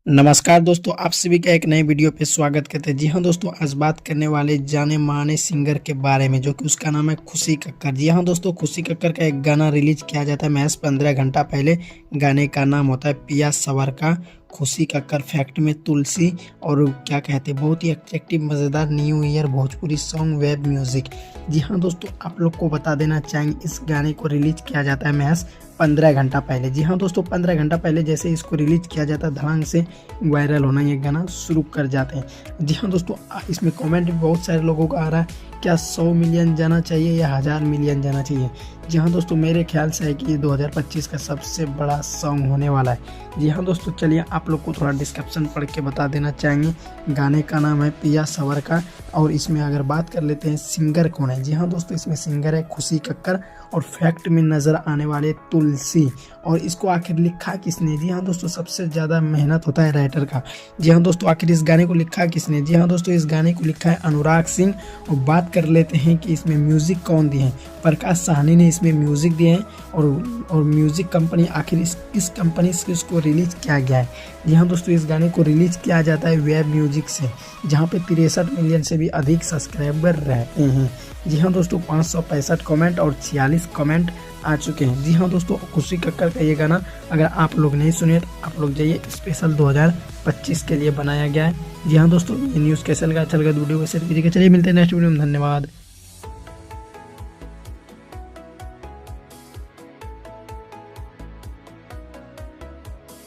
नमस्कार दोस्तों, आप सभी का एक नए वीडियो पे स्वागत करते हैं। जी हाँ दोस्तों, आज बात करने वाले जाने माने सिंगर के बारे में, जो कि उसका नाम है खुशी कक्कर। जी हाँ दोस्तों, खुशी कक्कर का एक गाना रिलीज किया जाता है महज 15 घंटा पहले। गाने का नाम होता है पिया सवर का खुशी कक्कर फैक्ट में तुलसी। और क्या कहते हैं, बहुत ही अट्रैक्टिव मज़ेदार new year Bhojpuri song Wave Music. जी हाँ दोस्तों, आप लोग को बता देना चाहेंगे इस गाने को रिलीज किया जाता है महज 15 घंटा पहले। जी हाँ दोस्तों, 15 घंटा पहले जैसे इसको रिलीज किया जाता है, धड़ांग से वायरल होना ये गाना शुरू कर जाते हैं। जी हाँ दोस्तों, इसमें कमेंट भी बहुत सारे लोगों का आ रहा है, क्या 100 मिलियन जाना चाहिए या 1000 मिलियन जाना चाहिए। जी हाँ दोस्तों, मेरे ख्याल से है कि ये 2025 का सबसे बड़ा सॉन्ग होने वाला है। जी हाँ दोस्तों, चलिए आप लोग को थोड़ा डिस्क्रिप्शन पढ़ के बता देना चाहेंगे। गाने का नाम है पिया सवर का, और इसमें अगर बात कर लेते हैं सिंगर कौन है। जी हाँ दोस्तों, इसमें सिंगर है खुशी कक्कर, और फैक्ट में नज़र आने वाले तुलसी। और इसको आखिर लिखा किसने। जी हाँ दोस्तों, सबसे ज़्यादा मेहनत होता है राइटर का। जी हाँ दोस्तों, आखिर इस गाने को लिखा किसने। जी हाँ दोस्तों, इस गाने को लिखा है अनुराग सिंह। और बात कर लेते हैं कि इसमें म्यूज़िक कौन दिए हैं। प्रकाश साहनी ने इसमें म्यूज़िक दिए हैं। और म्यूज़िक कंपनी, आखिर इस कंपनी से इसको रिलीज़ किया गया है। जी हाँ दोस्तों, इस गाने को रिलीज़ किया जाता है वेब म्यूजिक से, जहाँ पे 63 मिलियन से भी अधिक सब्सक्राइबर रहते हैं। जी हाँ दोस्तों, 565 कमेंट और 46 कमेंट आ चुके हैं। जी हाँ दोस्तों, खुशी कक्कर का ये गाना अगर आप लोग नहीं सुने तो आप लोग जाइए, स्पेशल 2025 के लिए बनाया गया है। जी हाँ दोस्तों, ये न्यूज़ कैसे लगा, अच्छा लगा तो वीडियो को शेयर कीजिएगा। चलिए मिलते हैं नेक्स्ट वीडियो में, धन्यवाद।